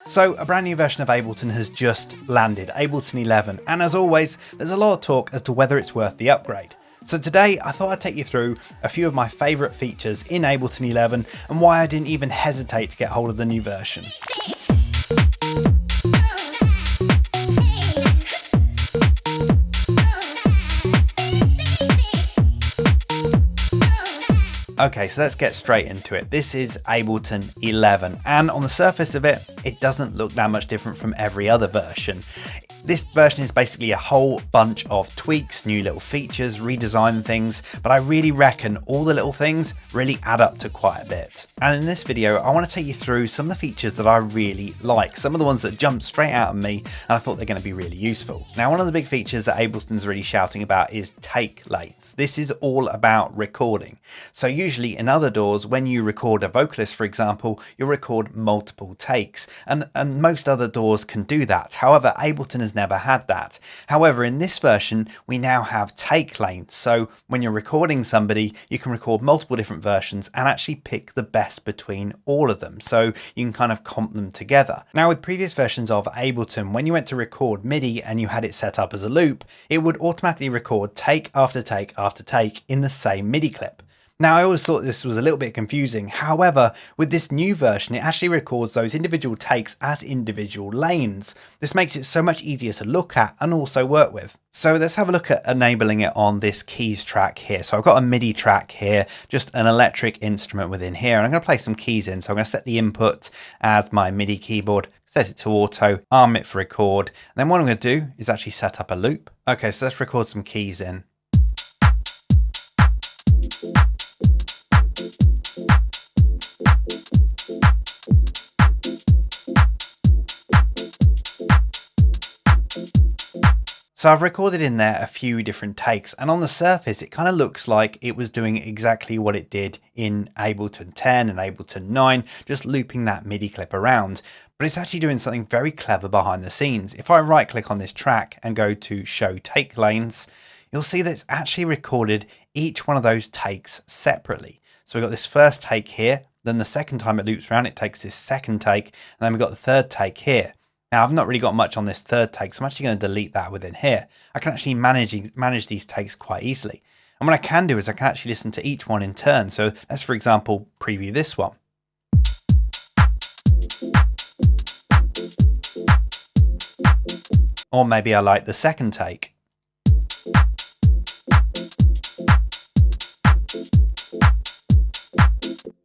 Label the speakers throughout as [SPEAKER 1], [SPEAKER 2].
[SPEAKER 1] So a brand new version of Ableton has just landed, Ableton 11, and as always, there's a lot of talk as to whether it's worth the upgrade. So today I thought I'd take you through a few of my favourite features in Ableton 11 and why I didn't even hesitate to get hold of the new version. Okay, so let's get straight into it. This is Ableton 11, and on the surface of it, it doesn't look that much different from every other version. This version is basically a whole bunch of tweaks, new little features, redesign things, but I really reckon all the little things really add up to quite a bit. And in this video, I want to take you through some of the features that I really like, some of the ones that jumped straight out of me, and I thought they're going to be really useful. Now, one of the big features that Ableton's really shouting about is take lanes. This is all about recording. So usually in other DAWs, when you record a vocalist, for example, you'll record multiple takes, and most other DAWs can do that. However, Ableton has never had that. However, in this version, we now have take lanes. So when you're recording somebody, you can record multiple different versions and actually pick the best between all of them. So you can kind of comp them together. Now, with previous versions of Ableton, when you went to record MIDI and you had it set up as a loop, it would automatically record take after take after take in the same MIDI clip. Now, I always thought this was a little bit confusing. However, with this new version, it actually records those individual takes as individual lanes. This makes it so much easier to look at and also work with. So let's have a look at enabling it on this keys track here. So I've got a MIDI track here, just an electric instrument within here, and I'm going to play some keys in. So I'm going to set the input as my MIDI keyboard, set it to auto, arm it for record. And then what I'm going to do is actually set up a loop. Okay, so let's record some keys in. So I've recorded in there a few different takes, and on the surface it kind of looks like it was doing exactly what it did in Ableton 10 and Ableton 9, just looping that MIDI clip around. But it's actually doing something very clever behind the scenes. If I right click on this track and go to show take lanes, you'll see that it's actually recorded each one of those takes separately. So we've got this first take here, then the second time it loops around it takes this second take, and then we've got the third take here. Now, I've not really got much on this third take, so I'm actually going to delete that within here. I can actually manage these takes quite easily. And what I can do is I can actually listen to each one in turn. So let's, for example, preview this one. Or maybe I like the second take.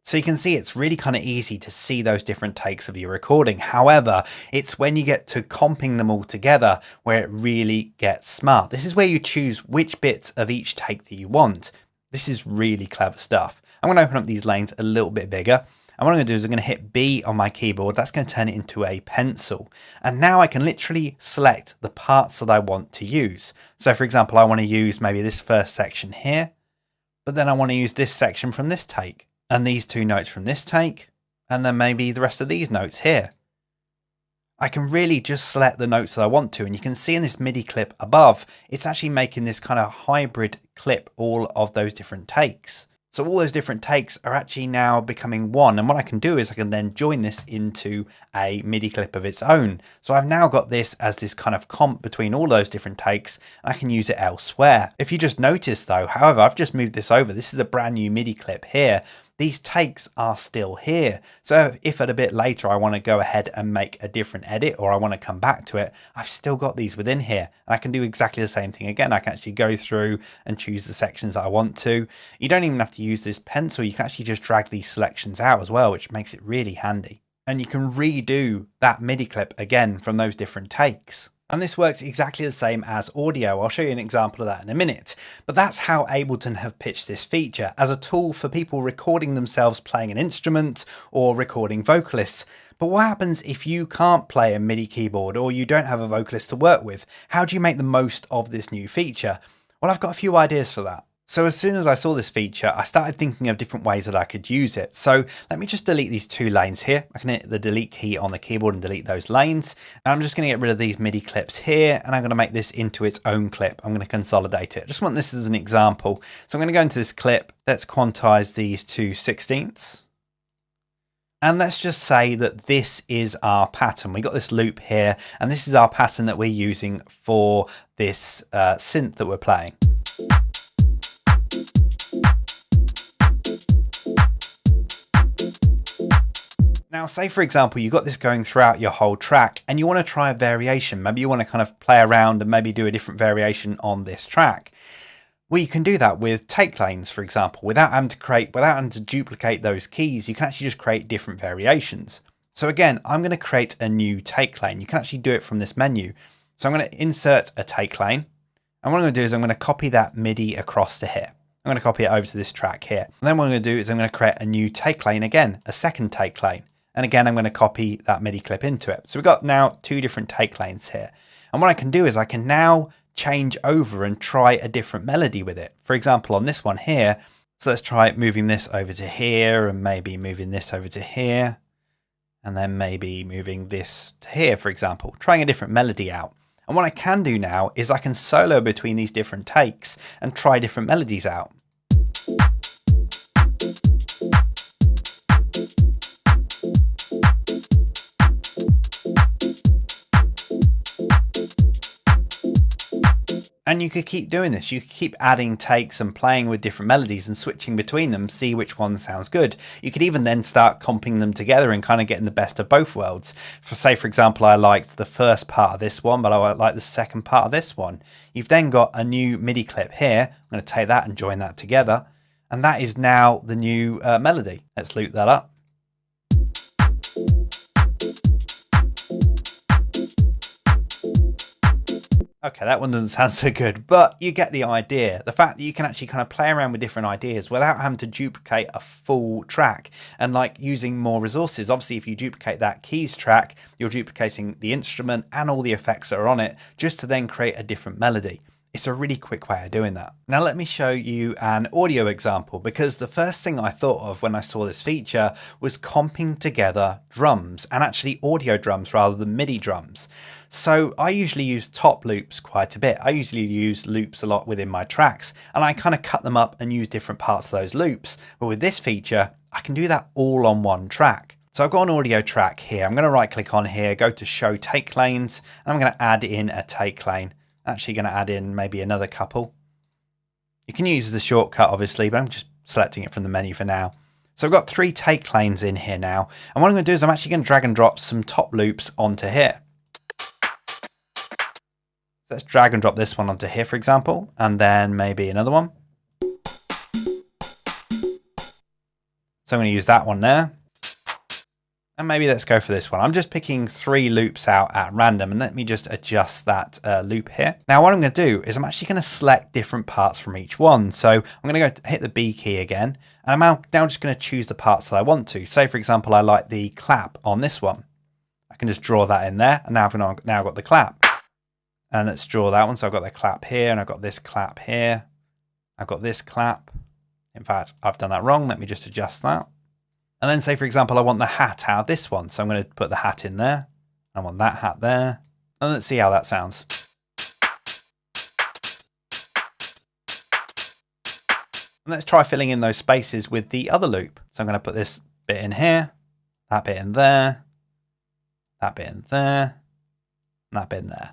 [SPEAKER 1] So you can see it's really kind of easy to see those different takes of your recording. However, it's when you get to comping them all together where it really gets smart. This is where you choose which bits of each take that you want. This is really clever stuff. I'm going to open up these lanes a little bit bigger. And what I'm going to do is I'm going to hit B on my keyboard. That's going to turn it into a pencil. And now I can literally select the parts that I want to use. So for example, I want to use maybe this first section here, but then I want to use this section from this take, and these two notes from this take, and then maybe the rest of these notes here. I can really just select the notes that I want to, and you can see in this MIDI clip above, it's actually making this kind of hybrid clip, all of those different takes. So all those different takes are actually now becoming one, and what I can do is I can then join this into a MIDI clip of its own. So I've now got this as this kind of comp between all those different takes, and I can use it elsewhere. If you just notice though, however, I've just moved this over. This is a brand new MIDI clip here. These takes are still here. So if at a bit later I want to go ahead and make a different edit, or I want to come back to it, I've still got these within here. And I can do exactly the same thing again. I can actually go through and choose the sections that I want to. You don't even have to use this pencil. You can actually just drag these selections out as well, which makes it really handy. And you can redo that MIDI clip again from those different takes. And this works exactly the same as audio. I'll show you an example of that in a minute. But that's how Ableton have pitched this feature, as a tool for people recording themselves playing an instrument or recording vocalists. But what happens if you can't play a MIDI keyboard or you don't have a vocalist to work with? How do you make the most of this new feature? Well, I've got a few ideas for that. So as soon as I saw this feature, I started thinking of different ways that I could use it. So let me just delete these two lanes here. I can hit the delete key on the keyboard and delete those lanes. And I'm just going to get rid of these MIDI clips here, and I'm going to make this into its own clip. I'm going to consolidate it. I just want this as an example. So I'm going to go into this clip. Let's quantize these to 16ths. And let's just say that this is our pattern. We got this loop here, and this is our pattern that we're using for this synth that we're playing. Now, say for example, you've got this going throughout your whole track and you want to try a variation. Maybe you want to kind of play around and maybe do a different variation on this track. Well, you can do that with take lanes, for example, without having to duplicate those keys. You can actually just create different variations. So again, I'm going to create a new take lane. You can actually do it from this menu. So I'm going to insert a take lane. And what I'm going to do is I'm going to copy that MIDI across to here. I'm going to copy it over to this track here. And then what I'm going to do is I'm going to create a new take lane again, a second take lane. And again, I'm going to copy that MIDI clip into it. So we've got now two different take lanes here. And what I can do is I can now change over and try a different melody with it. For example, on this one here, so let's try moving this over to here and maybe moving this over to here. And then maybe moving this to here, for example, trying a different melody out. And what I can do now is I can solo between these different takes and try different melodies out. And you could keep doing this. You could keep adding takes and playing with different melodies and switching between them, see which one sounds good. You could even then start comping them together and kind of getting the best of both worlds. For example, I liked the first part of this one, but I like the second part of this one. You've then got a new MIDI clip here. I'm going to take that and join that together. And that is now the new melody. Let's loop that up. Okay, that one doesn't sound so good, but you get the idea. The fact that you can actually kind of play around with different ideas without having to duplicate a full track and like using more resources. Obviously, if you duplicate that keys track, you're duplicating the instrument and all the effects that are on it just to then create a different melody. It's a really quick way of doing that. Now let me show you an audio example, because the first thing I thought of when I saw this feature was comping together drums, and actually audio drums rather than MIDI drums. So I usually use top loops quite a bit. I usually use loops a lot within my tracks, and I kind of cut them up and use different parts of those loops. But with this feature, I can do that all on one track. So I've got an audio track here. I'm going to right click on here, go to show take lanes, and I'm going to add in a take lane. Actually going to add in maybe another couple. You can use the shortcut obviously, but I'm just selecting it from the menu for now. So I've got 3 take lanes in here now. And what I'm going to do is I'm actually going to drag and drop some top loops onto here. Let's drag and drop this one onto here, for example, and then maybe another one. So I'm going to use that one there. And maybe let's go for this one. I'm just picking 3 loops out at random, and let me just adjust that loop here. Now what I'm going to do is I'm actually going to select different parts from each one. So I'm going to go hit the B key again, and I'm now just going to choose the parts that I want to. Say for example, I like the clap on this one. I can just draw that in there, and now I've got the clap. And let's draw that one. So I've got the clap here, and I've got this clap here. I've got this clap. In fact, I've done that wrong. Let me just adjust that. And then say, for example, I want the hat out of this one. So I'm going to put the hat in there. I want that hat there. And let's see how that sounds. And let's try filling in those spaces with the other loop. So I'm going to put this bit in here, that bit in there, that bit in there, and that bit in there.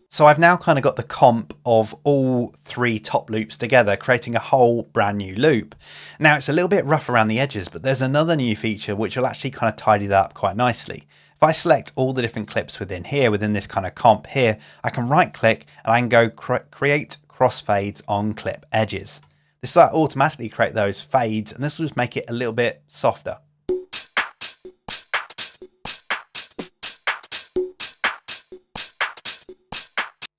[SPEAKER 1] So I've now kind of got the comp of all 3 top loops together, creating a whole brand new loop. Now it's a little bit rough around the edges, but there's another new feature which will actually kind of tidy that up quite nicely. If I select all the different clips within here, within this kind of comp here, I can right click and I can go create crossfades on clip edges. This will automatically create those fades, and this will just make it a little bit softer.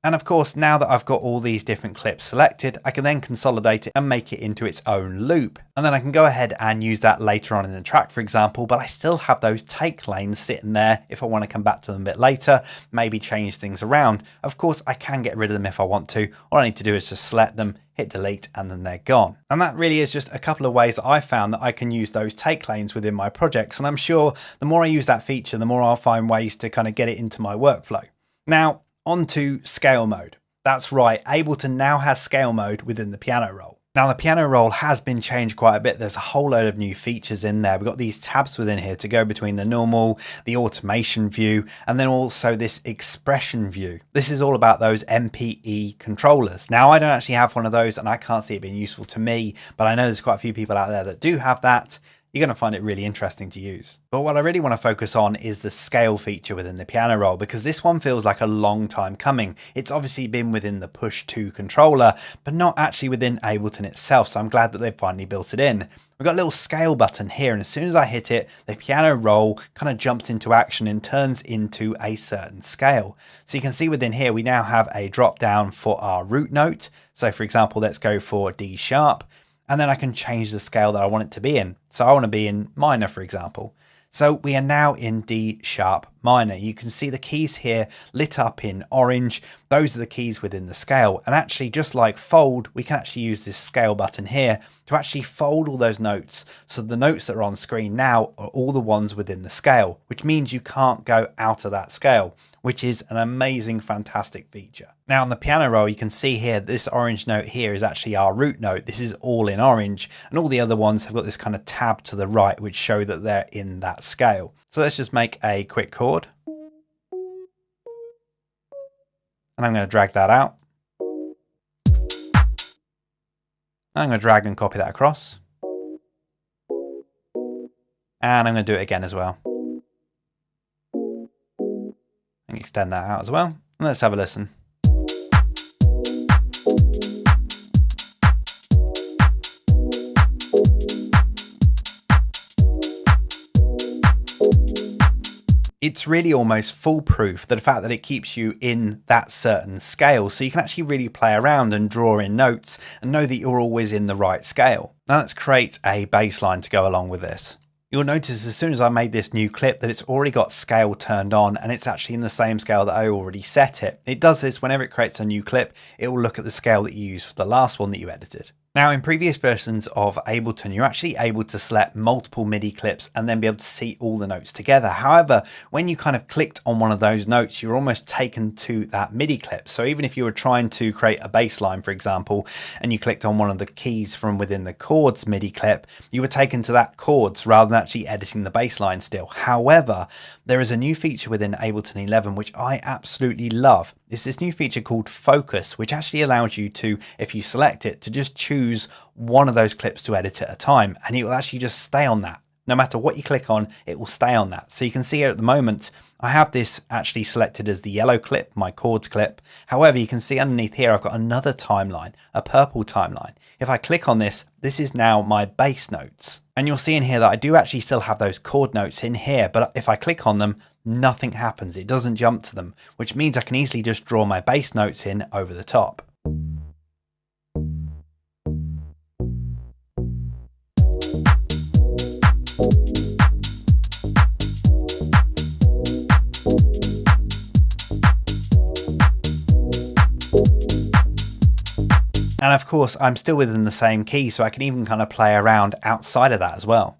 [SPEAKER 1] And of course, now that I've got all these different clips selected, I can then consolidate it and make it into its own loop. And then I can go ahead and use that later on in the track, for example, but I still have those take lanes sitting there if I want to come back to them a bit later, maybe change things around. Of course, I can get rid of them if I want to. All I need to do is just select them, hit delete, and then they're gone. And that really is just a couple of ways that I found that I can use those take lanes within my projects. And I'm sure the more I use that feature, the more I'll find ways to kind of get it into my workflow. Now, onto scale mode. That's right, Ableton now has scale mode within the piano roll. Now the piano roll has been changed quite a bit. There's a whole load of new features in there. We've got these tabs within here to go between the normal, the automation view, and then also this expression view. This is all about those MPE controllers. Now I don't actually have one of those and I can't see it being useful to me, but I know there's quite a few people out there that do have that. You're going to find it really interesting to use. But what I really want to focus on is the scale feature within the piano roll, because this one feels like a long time coming. It's obviously been within the Push 2 controller, but not actually within Ableton itself. So I'm glad that they've finally built it in. We've got a little scale button here, and as soon as I hit it, the piano roll kind of jumps into action and turns into a certain scale. So you can see within here, we now have a drop down for our root note. So for example, let's go for D sharp. And then I can change the scale that I want it to be in. So I want to be in minor, for example. So we are now in D sharp minor. You can see the keys here lit up in orange. Those are the keys within the scale. And actually, just like fold, we can actually use this scale button here to actually fold all those notes. So the notes that are on screen now are all the ones within the scale, which means you can't go out of that scale, which is an amazing, fantastic feature. Now on the piano roll, you can see here, this orange note here is actually our root note. This is all in orange, and all the other ones have got this kind of tab to the right, which show that they're in that scale. So let's just make a quick chord. And I'm going to drag that out. I'm going to drag and copy that across. And I'm going to do it again as well. And extend that out as well. And let's have a listen. It's really almost foolproof, the fact that it keeps you in that certain scale, so you can actually really play around and draw in notes and know that you're always in the right scale. Now let's create a bass line to go along with this. You'll notice as soon as I made this new clip that it's already got scale turned on, and it's actually in the same scale that I already set it. It does this whenever it creates a new clip. It will look at the scale that you used for the last one that you edited. Now in previous versions of Ableton, you're actually able to select multiple MIDI clips and then be able to see all the notes together. However, when you kind of clicked on one of those notes, you're almost taken to that MIDI clip. So even if you were trying to create a bass line, for example, and you clicked on one of the keys from within the chords MIDI clip, you were taken to that chords rather than actually editing the bass line still. However, there is a new feature within Ableton 11, which I absolutely love. It's this new feature called Focus, which actually allows you to, if you select it, to just choose one of those clips to edit at a time, and it will actually just stay on that. No matter what you click on, it will stay on that. So you can see here at the moment, I have this actually selected as the yellow clip, my chords clip. However, you can see underneath here, I've got another timeline, a purple timeline. If I click on this, this is now my bass notes. And you'll see in here that I do actually still have those chord notes in here, but if I click on them, nothing happens. It doesn't jump to them, which means I can easily just draw my bass notes in over the top. And of course, I'm still within the same key, so I can even kind of play around outside of that as well.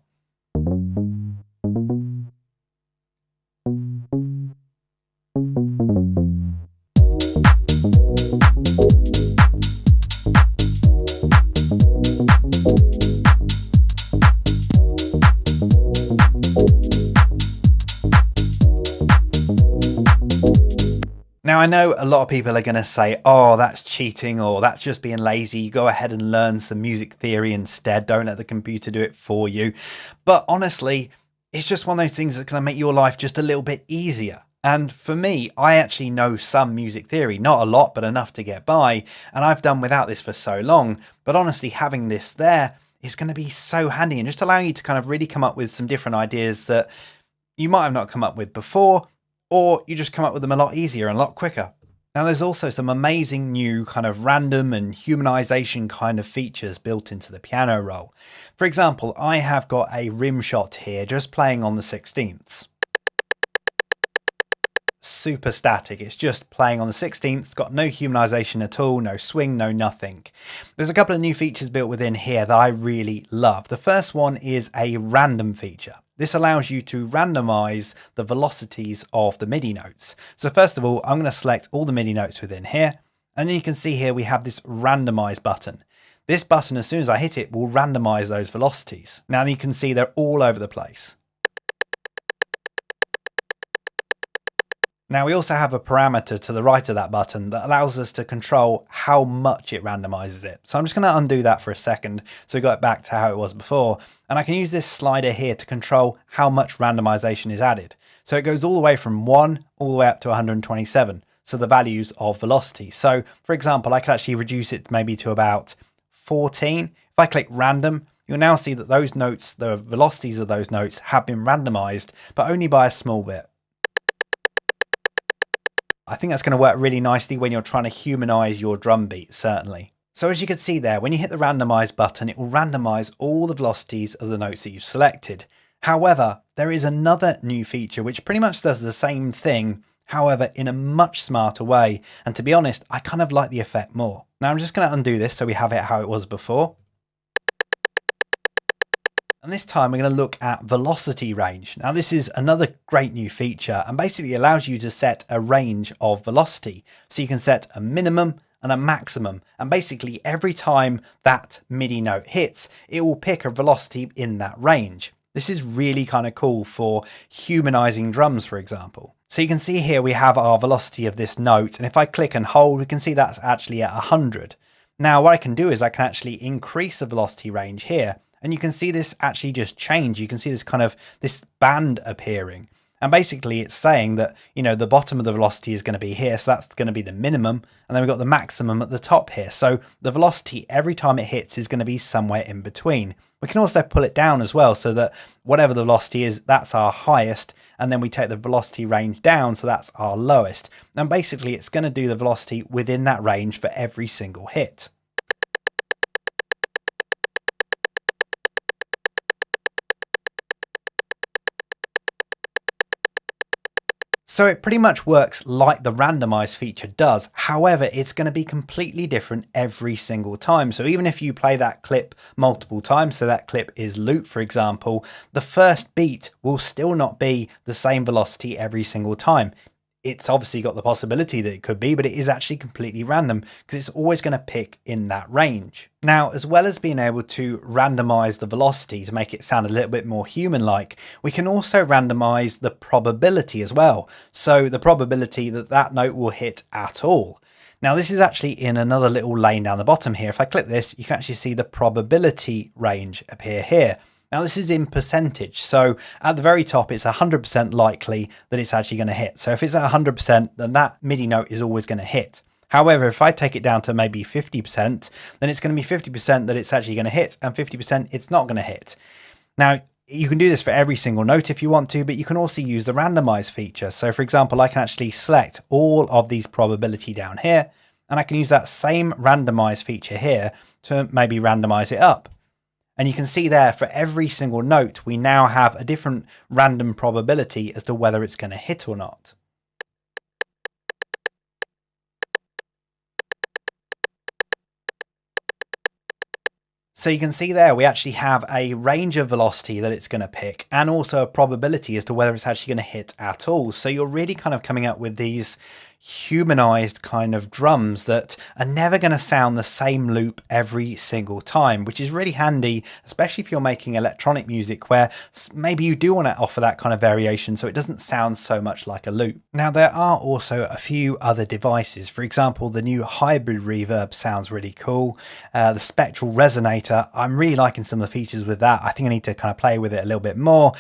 [SPEAKER 1] Now I know a lot of people are going to say, oh, that's cheating, or that's just being lazy. Go ahead and learn some music theory instead. Don't let the computer do it for you. But honestly, it's just one of those things that's going to make your life just a little bit easier. And for me, I actually know some music theory, not a lot, but enough to get by. And I've done without this for so long. But honestly, having this there is going to be so handy and just allowing you to kind of really come up with some different ideas that you might have not come up with before, or you just come up with them a lot easier and a lot quicker. Now there's also some amazing new kind of random and humanization kind of features built into the piano roll. For example, I have got a rim shot here just playing on the 16ths. Super static, it's just playing on the 16th, got no humanization at all, no swing, no nothing. There's a couple of new features built within here that I really love. The first one is a random feature. This allows you to randomize the velocities of the MIDI notes. So first of all, I'm going to select all the MIDI notes within here, And then you can see here we have this randomize button. This button, as soon as I hit it, will randomize those velocities. Now you can see they're all over the place. Now we also have a parameter to the right of that button that allows us to control how much it randomizes it. So I'm just going to undo that for a second so we got it back to how it was before. And I can use this slider here to control how much randomization is added. So it goes all the way from 1 all the way up to 127. So the values of velocity. So for example, I could actually reduce it maybe to about 14. If I click random, you'll now see that those notes, the velocities of those notes have been randomized, but only by a small bit. I think that's going to work really nicely when you're trying to humanize your drum beat, certainly. So as you can see there, when you hit the randomize button, it will randomize all the velocities of the notes that you've selected. However, there is another new feature which pretty much does the same thing, however, in a much smarter way. And to be honest, I kind of like the effect more. Now I'm just going to undo this so we have it how it was before. And this time we're going to look at velocity range. Now this is another great new feature and basically allows you to set a range of velocity. So you can set a minimum and a maximum. And basically every time that MIDI note hits, it will pick a velocity in that range. This is really kind of cool for humanizing drums, for example. So you can see here we have our velocity of this note. And if I click and hold, we can see that's actually at 100. Now what I can do is I can actually increase the velocity range here. And you can see this actually just change. You can see this kind of this band appearing. And basically it's saying that, you know, the bottom of the velocity is going to be here. So that's going to be the minimum. And then we've got the maximum at the top here. So the velocity every time it hits is going to be somewhere in between. We can also pull it down as well so that whatever the velocity is, that's our highest. And then we take the velocity range down. So that's our lowest. And basically it's going to do the velocity within that range for every single hit. So it pretty much works like the randomize feature does. However, it's going to be completely different every single time. So even if you play that clip multiple times, so that clip is loop, for example, the first beat will still not be the same velocity every single time. It's obviously got the possibility that it could be, but it is actually completely random because it's always going to pick in that range. Now, as well as being able to randomize the velocity to make it sound a little bit more human-like, we can also randomize the probability as well. So the probability that that note will hit at all. Now, this is actually in another little lane down the bottom here. If I click this, you can actually see the probability range appear here. Now this is in percentage, so at the very top it's 100% likely that it's actually going to hit. So if it's at 100%, then that MIDI note is always going to hit. However, if I take it down to maybe 50%, then it's going to be 50% that it's actually going to hit and 50% it's not going to hit. Now, you can do this for every single note if you want to, but you can also use the randomize feature. So for example, I can actually select all of these probability down here, and I can use that same randomize feature here to maybe randomize it up. And you can see there for every single note, we now have a different random probability as to whether it's going to hit or not. So you can see there, we actually have a range of velocity that it's going to pick and also a probability as to whether it's actually going to hit at all. So you're really kind of coming up with these humanized kind of drums that are never going to sound the same loop every single time, which is really handy, especially if you're making electronic music where maybe you do want to offer that kind of variation so it doesn't sound so much like a loop. Now there are also a few other devices. For example, the new hybrid reverb sounds really cool. The Spectral Resonator, I'm really liking some of the features with that. I think I need to kind of play with it a little bit more.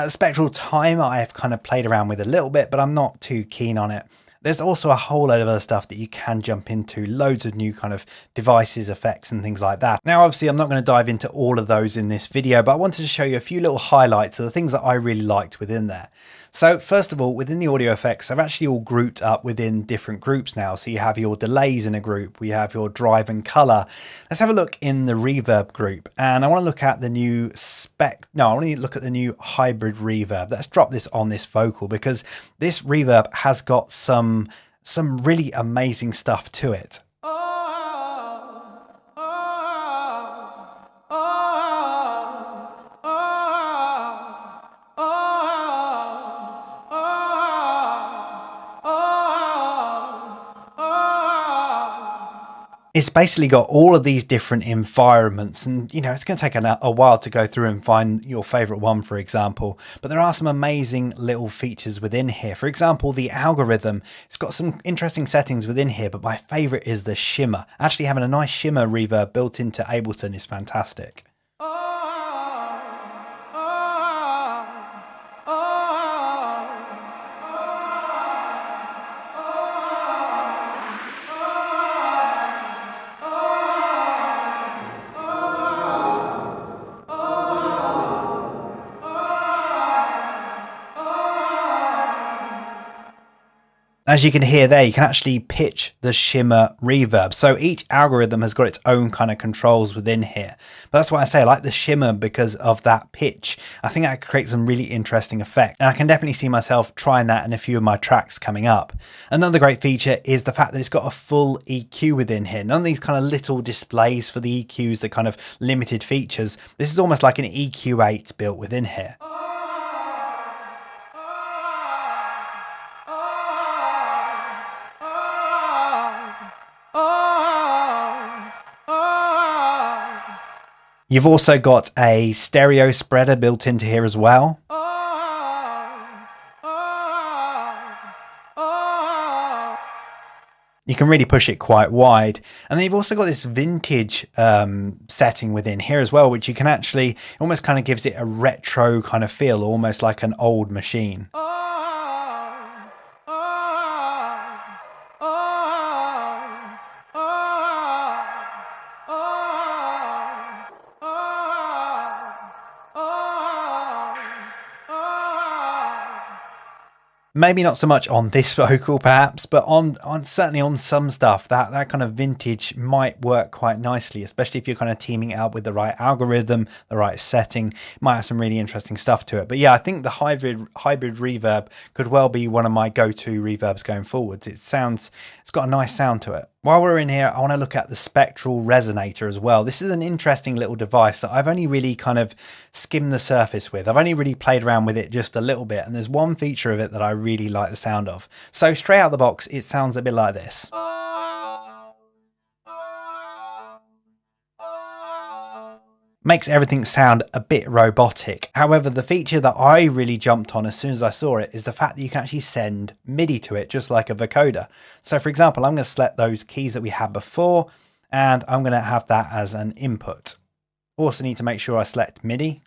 [SPEAKER 1] Spectral Time I have kind of played around with a little bit, but I'm not too keen on it. There's also a whole load of other stuff that you can jump into, loads of new kind of devices, effects and things like that. Now, obviously, I'm not going to dive into all of those in this video, but I wanted to show you a few little highlights of the things that I really liked within there. So first of all, within the audio effects, they're actually all grouped up within different groups now. So you have your delays in a group, we have your drive and color. Let's have a look in the reverb group. And I want to look at the new I want to look at the new hybrid reverb. Let's drop this on this vocal because this reverb has got some really amazing stuff to it. It's basically got all of these different environments, and you know, it's going to take a while to go through and find your favorite one, for example, but there are some amazing little features within here. For example, the algorithm, it's got some interesting settings within here, but my favorite is the shimmer. Actually having a nice shimmer reverb built into Ableton is fantastic. As you can hear there, you can actually pitch the shimmer reverb. So each algorithm has got its own kind of controls within here. But that's why I say I like the shimmer, because of that pitch. I think that creates some really interesting effect. And I can definitely see myself trying that in a few of my tracks coming up. Another great feature is the fact that it's got a full EQ within here. None of these kind of little displays for the EQs, the kind of limited features. This is almost like an EQ8 built within here. You've also got a stereo spreader built into here as well. You can really push it quite wide. And then you've also got this vintage setting within here as well, which you can actually, almost kind of gives it a retro kind of feel, almost like an old machine. Maybe not so much on this vocal perhaps, but on certainly on some stuff, that kind of vintage might work quite nicely, especially if you're kind of teaming it up with the right algorithm, the right setting. It might have some really interesting stuff to it. But yeah, I think the hybrid reverb could well be one of my go-to reverbs going forwards. It's got a nice sound to it. While we're in here, I want to look at the Spectral Resonator as well. This is an interesting little device that I've only really kind of skimmed the surface with. I've only really played around with it just a little bit, and there's one feature of it that I really like the sound of. So straight out of the box, it sounds a bit like this. Makes everything sound a bit robotic. However, the feature that I really jumped on as soon as I saw it is the fact that you can actually send MIDI to it, just like a vocoder. So for example, I'm going to select those keys that we had before, and I'm going to have that as an input. Also need to make sure I select MIDI.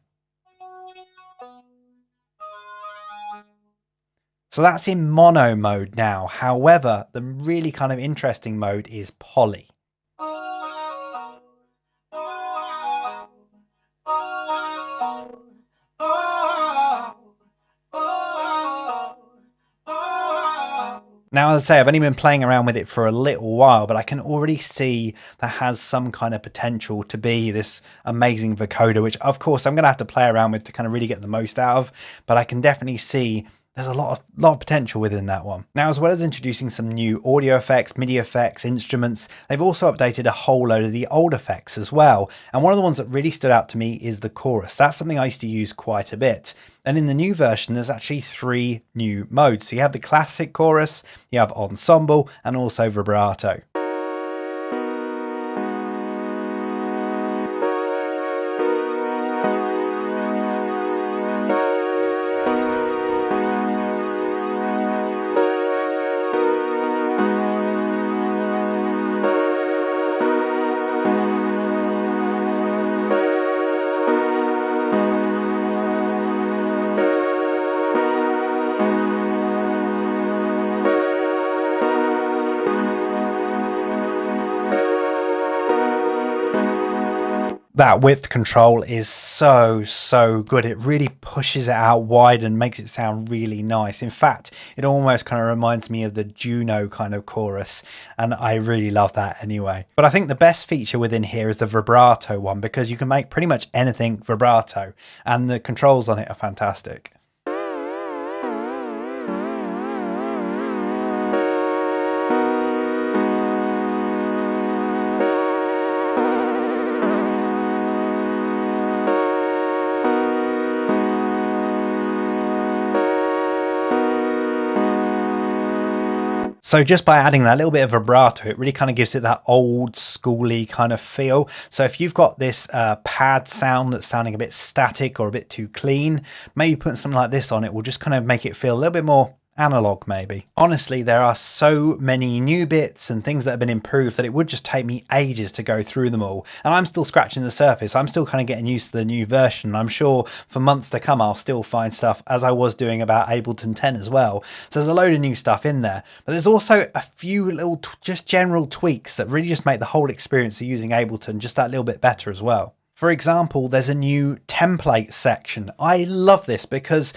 [SPEAKER 1] So that's in mono mode now. However, the really kind of interesting mode is poly. Now, as I say, I've only been playing around with it for a little while, but I can already see that has some kind of potential to be this amazing vocoder, which of course I'm going to have to play around with to kind of really get the most out of, but I can definitely see there's a lot of potential within that one. Now, as well as introducing some new audio effects, MIDI effects, instruments, they've also updated a whole load of the old effects as well. And one of the ones that really stood out to me is the chorus. That's something I used to use quite a bit. And in the new version, there's actually 3 new modes. So you have the classic chorus, you have Ensemble, and also Vibrato. That width control is so good. It really pushes it out wide and makes it sound really nice. In fact, it almost kind of reminds me of the Juno kind of chorus, and I really love that anyway. But I think the best feature within here is the vibrato one, because you can make pretty much anything vibrato, and the controls on it are fantastic. So just by adding that little bit of vibrato, it really kind of gives it that old schooly kind of feel. So if you've got this pad sound that's sounding a bit static or a bit too clean, maybe putting something like this on it will just kind of make it feel a little bit more analog maybe. Honestly, there are so many new bits and things that have been improved that it would just take me ages to go through them all. And I'm still scratching the surface. I'm still kind of getting used to the new version. I'm sure for months to come, I'll still find stuff, as I was doing about Ableton 10 as well. So there's a load of new stuff in there, but there's also a few little just general tweaks that really just make the whole experience of using Ableton just that little bit better as well. For example, there's a new template section. I love this because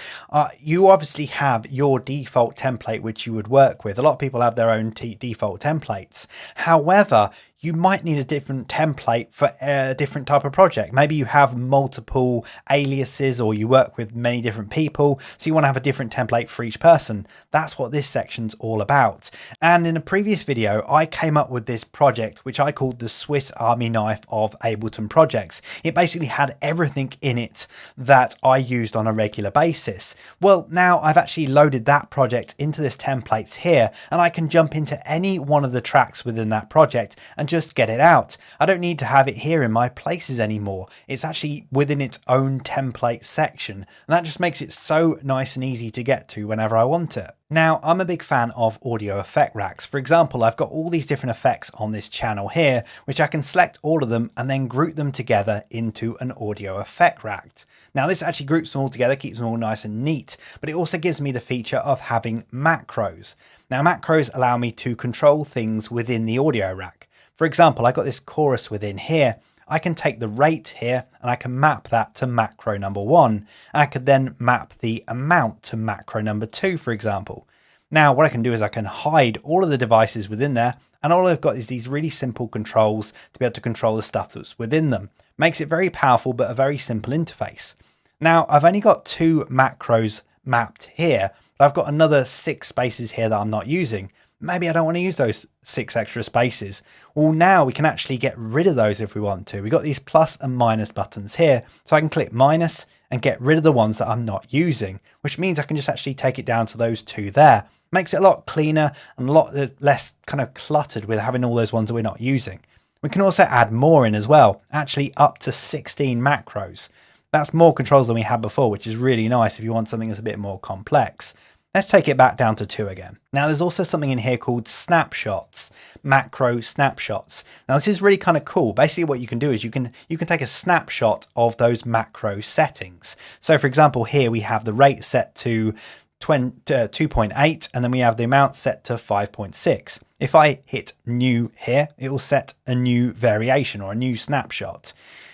[SPEAKER 1] you obviously have your default template, which you would work with. A lot of people have their own default templates. However, you might need a different template for a different type of project. Maybe you have multiple aliases or you work with many different people, so you want to have a different template for each person. That's what this section's all about. And in a previous video, I came up with this project, which I called the Swiss Army knife of Ableton projects. It basically had everything in it that I used on a regular basis. Well, now I've actually loaded that project into this templates here, and I can jump into any one of the tracks within that project and just get it out. I don't need to have it here in my places anymore. It's actually within its own template section, and that just makes it so nice and easy to get to whenever I want it. Now, I'm a big fan of audio effect racks. For example, I've got all these different effects on this channel here, which I can select all of them and then group them together into an audio effect rack. Now, this actually groups them all together, keeps them all nice and neat, but it also gives me the feature of having macros. Now, macros allow me to control things within the audio rack. For example, I got this chorus within here. I can take the rate here and I can map that to macro number 1. I could then map the amount to macro number 2, for example. Now, what I can do is I can hide all of the devices within there, and all I've got is these really simple controls to be able to control the stuff that's within them. Makes it very powerful, but a very simple interface. Now, I've only got 2 macros mapped here, but I've got another 6 spaces here that I'm not using. Maybe I don't want to use those 6 extra spaces. Well, now we can actually get rid of those if we want to. We've got these plus and minus buttons here, so I can click minus and get rid of the ones that I'm not using, which means I can just actually take it down to those 2 there. Makes it a lot cleaner and a lot less kind of cluttered with having all those ones that we're not using. We can also add more in as well, actually up to 16 macros. That's more controls than we had before, which is really nice if you want something that's a bit more complex. Let's take it back down to 2 again. Now, there's also something in here called snapshots, macro snapshots. Now, this is really kind of cool. Basically, what you can do is you can take a snapshot of those macro settings. So, for example, here we have the rate set to 2.8, and then we have the amount set to 5.6. If I hit new here, it will set a new variation or a new snapshot.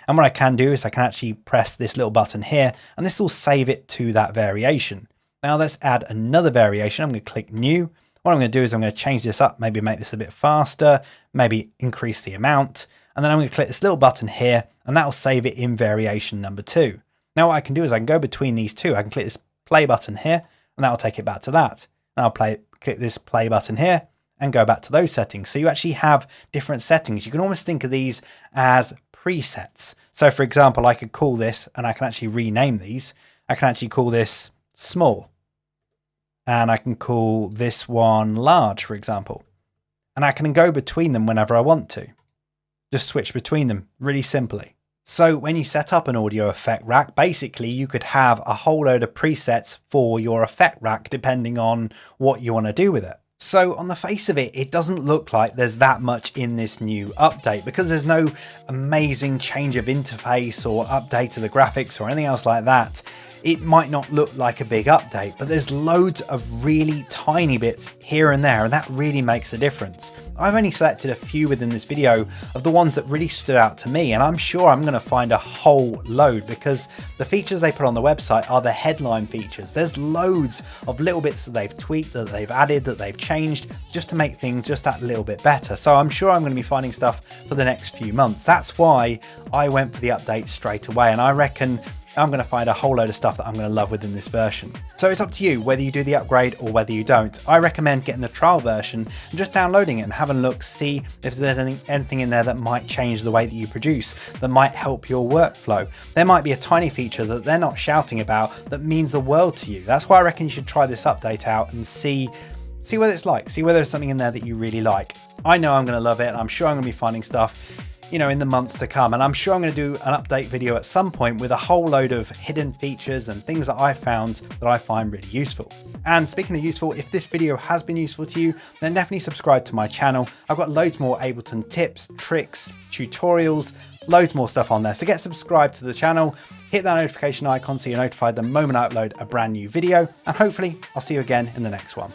[SPEAKER 1] And what I can do is I can actually press this little button here, and this will save it to that variation. Now let's add another variation. I'm going to click new. What I'm going to do is I'm going to change this up, maybe make this a bit faster, maybe increase the amount. And then I'm going to click this little button here, and that will save it in variation number 2. Now what I can do is I can go between these 2. I can click this play button here, and that will take it back to that. And I'll click this play button here and go back to those settings. So you actually have different settings. You can almost think of these as presets. So for example, I could call this, and I can actually rename these. I can actually call this small, and I can call this one large, for example, and I can go between them whenever I want to. Just switch between them really simply. So when you set up an audio effect rack, basically you could have a whole load of presets for your effect rack depending on what you want to do with it. So on the face of it, it doesn't look like there's that much in this new update because there's no amazing change of interface or update to the graphics or anything else like that. It might not look like a big update, but there's loads of really tiny bits here and there, and that really makes a difference. I've only selected a few within this video of the ones that really stood out to me, and I'm sure I'm going to find a whole load because the features they put on the website are the headline features. There's loads of little bits that they've tweaked, that they've added, that they've changed just to make things just that little bit better. So I'm sure I'm going to be finding stuff for the next few months. That's why I went for the update straight away, and I reckon I'm going to find a whole load of stuff that I'm going to love within this version. So it's up to you whether you do the upgrade or whether you don't. I recommend getting the trial version and just downloading it and having a look, see if there's anything in there that might change the way that you produce, that might help your workflow. There might be a tiny feature that they're not shouting about that means the world to you. That's why I reckon you should try this update out and see see what it's like, see whether there's something in there that you really like. I know I'm going to love it. I'm sure I'm going to be finding stuff, you know, in the months to come. And I'm sure I'm going to do an update video at some point with a whole load of hidden features and things that I found that I find really useful. And speaking of useful, if this video has been useful to you, then definitely subscribe to my channel. I've got loads more Ableton tips, tricks, tutorials, loads more stuff on there. So get subscribed to the channel, hit that notification icon so you're notified the moment I upload a brand new video, and hopefully I'll see you again in the next one.